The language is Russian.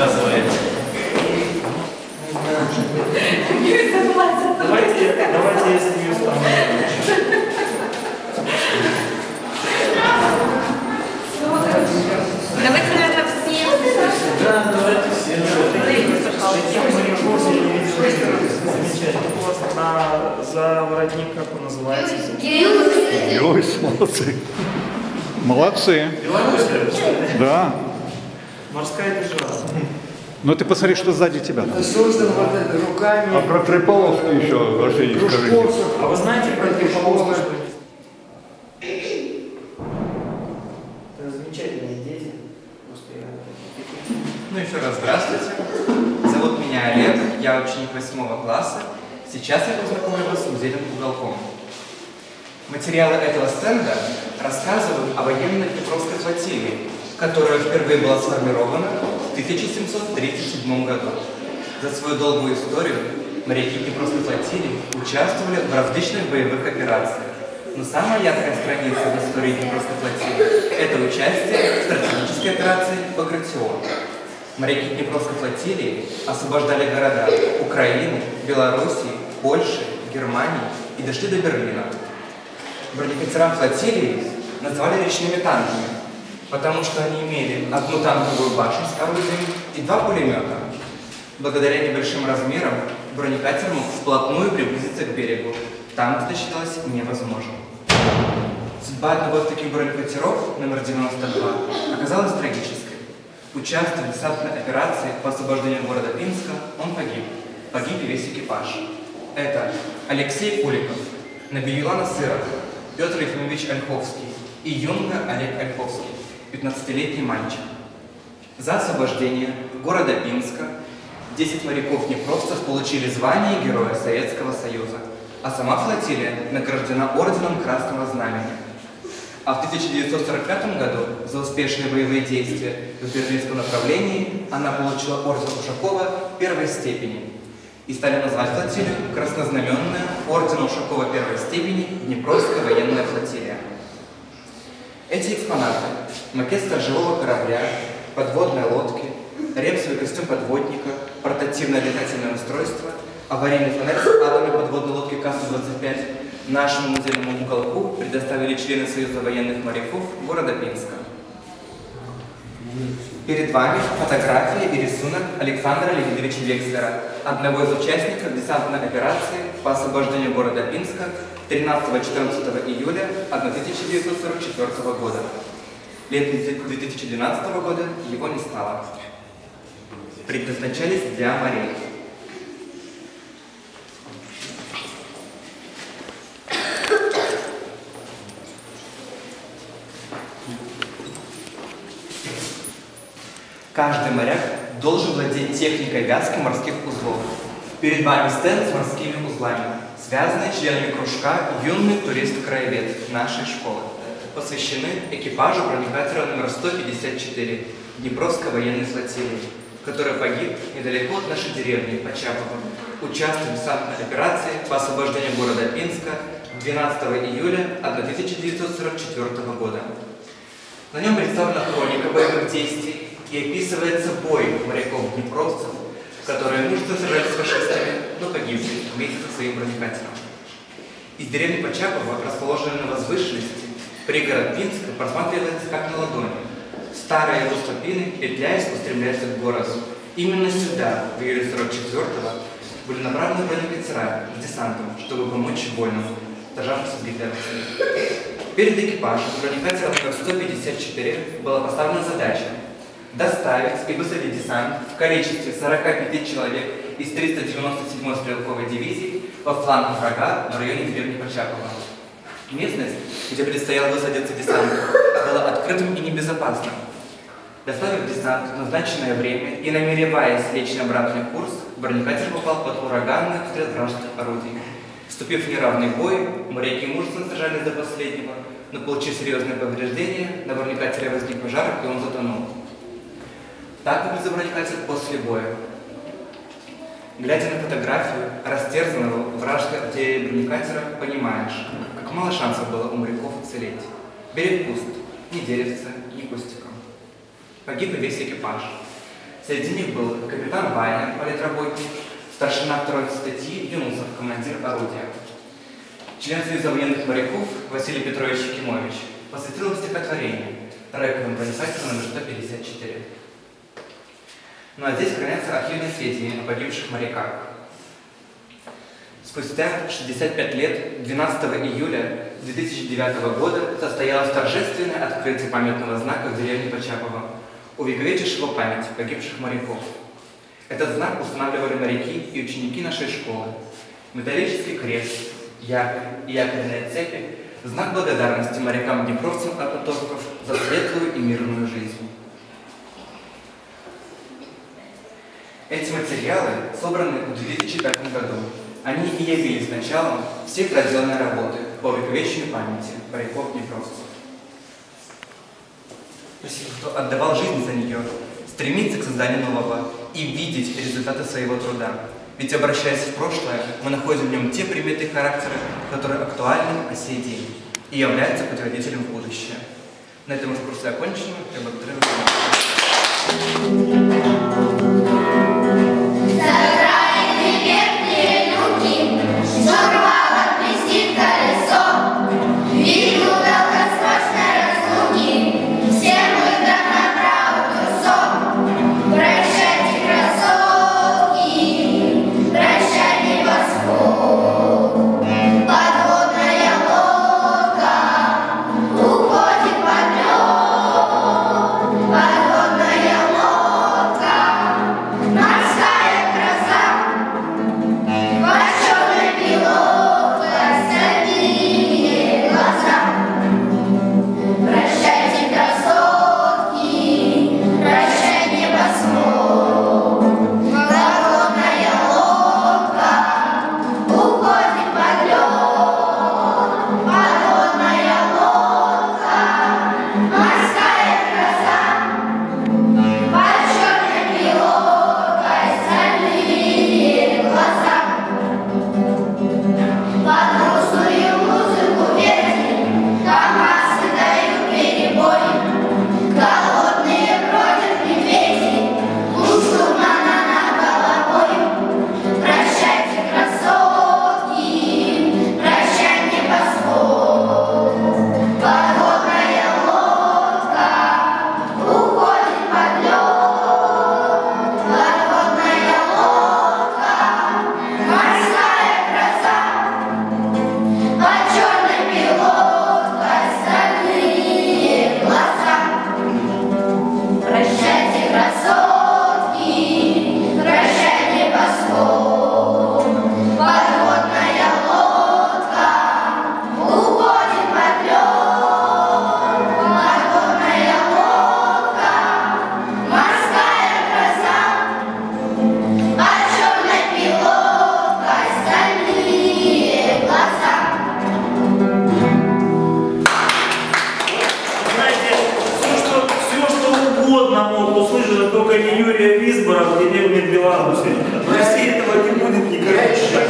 связывает. Давайте я с ними встану. Давайте, наверное, все. Да, давайте все. За воротник, как он называется? Беларусь, молодцы. Молодцы. Беларусь? Да. Морская держава. Но ты посмотри, что сзади тебя. Это создано вот это руками. А про Триполовский еще вообще не скажите. А вы знаете про Триполовский? Это замечательные дети. Ну еще раз здравствуйте. Зовут меня Олег, я ученик 8 класса. Сейчас я познакомлю вас с музейным уголком. Материалы этого стенда рассказывают о военной Днепровской флотилии, которая впервые была сформирована в 1737 году. За свою долгую историю моряки Днепровской флотилии участвовали в различных боевых операциях. Но самая яркая страница в истории Днепровской флотилии – это участие в стратегической операции «Багратион». Моряки Днепровской флотилии освобождали города Украины, Белоруссии, Польши, Германии и дошли до Берлина. Бронекатерам флотилии называли речными танками, потому что они имели одну танковую башню с орудием и 2 пулемета. Благодаря небольшим размерам бронекатер мог вплотную приблизиться к берегу, там это считалось невозможным. Судьба одного из таких бронекатеров, номер 92, оказалась трагической. Участвуя в десантной операции по освобождению города Пинска, он погиб. Погиб и весь экипаж. Это Алексей Куликов, Набиюла Насыров, Петр Ефимович Ольховский и юнга Олег Ольховский, 15-летний мальчик. За освобождение города Пинска 10 моряков-днепровцев получили звание Героя Советского Союза, а сама флотилия награждена орденом Красного Знамени. А в 1945 году за успешные боевые действия в берлинском направлении она получила орден Ушакова первой степени. И стали назвать флотилию краснознаменная ордена Ушакова первой степени Днепровская военная флотилия. Эти экспонаты – макет сторожевого корабля, подводной лодки, репсовый костюм подводника, портативное летательное устройство, аварийный фонарь с атомной подводной лодки КАСУ-25 нашему музейному уголку предоставили члены Союза военных моряков города Пинска. Перед вами фотография и рисунок Александра Леонидовича Векслера, одного из участников десантной операции по освобождению города Пинска 13-14 июля 1944 года. Летом 2012 года его не стало. Предназначались для морей. Каждый моряк должен владеть техникой вязки морских узлов. Перед вами стенд с морскими узлами, связанные членами кружка «Юный турист-краевед» нашей школы. Посвящены экипажу бронекатера номер 154 Днепровской военной флотилии, который погиб недалеко от нашей деревни Почапово, участвуя в десантной операции по освобождению города Пинска 12 июля 1944 года. На нем представлена хроника боевых действий и описывается бой моряков-днепровцев, которые мужественно сражались с фашистами, но погибли вместе со своим бронекатером. Из деревни Почапово, расположенной на возвышенности, пригород Пинска просматривается как на ладони. Старые русло Пины, петляясь, устремляются к городу. Именно сюда, в июле 44-го, были направлены бронекатера с десантом, чтобы помочь вольным, сражавшимся с гитлеровцами. Перед экипажем бронекатера номер 154 была поставлена задача доставить и высадить десант в количестве 45 человек из 397-й стрелковой дивизии во фланг врага в районе деревни Почапово. Местность, где предстояло высадиться десант, была открытым и небезопасным. Доставив десант в назначенное время и намереваясь лечь на обратный курс, бронекатер попал под ураганный обстрел вражеских орудий. Вступив в неравный бой, моряки мужественно сражались до последнего, но, получив серьезные повреждения, на бронекатере возник пожар, и он затонул. Так выглядел бронекатер после боя. Глядя на фотографию растерзанного вражеской артиллерии бронекатера, понимаешь, как мало шансов было у моряков уцелеть. Берег пуст, ни деревца, ни кустиком. Погиб и весь экипаж. Среди них был капитан Ваня, политработник, старшина второй статьи Юнусов, командир орудия. Член Союза военных моряков Василий Петрович Якимович посвятил им стихотворение «Райковым проносателю номер 154». Ну а здесь хранятся архивные сведения о погибших моряках. Спустя 65 лет, 12 июля 2009 года, состоялось торжественное открытие памятного знака в деревне Почапово, увековечившего память погибших моряков. Этот знак устанавливали моряки и ученики нашей школы. Металлический крест, якорь и якорные цепи – знак благодарности морякам-днепровцам от потомков за светлую и мирную жизнь. Эти материалы собраны в 2005 году. Они и явились началом всей проделанной работы по увековечению памяти моряков-днепровцев. Кто отдавал жизнь за нее, стремиться к созданию нового и видеть результаты своего труда. Ведь, обращаясь в прошлое, мы находим в нем те приметы характера, которые актуальны по сей день и являются путеводителем в будущее. На этом экскурсия окончена. Я благодарю вас. Только не Юрия Висбора в деревне Беларуси. В России этого не будет никогда.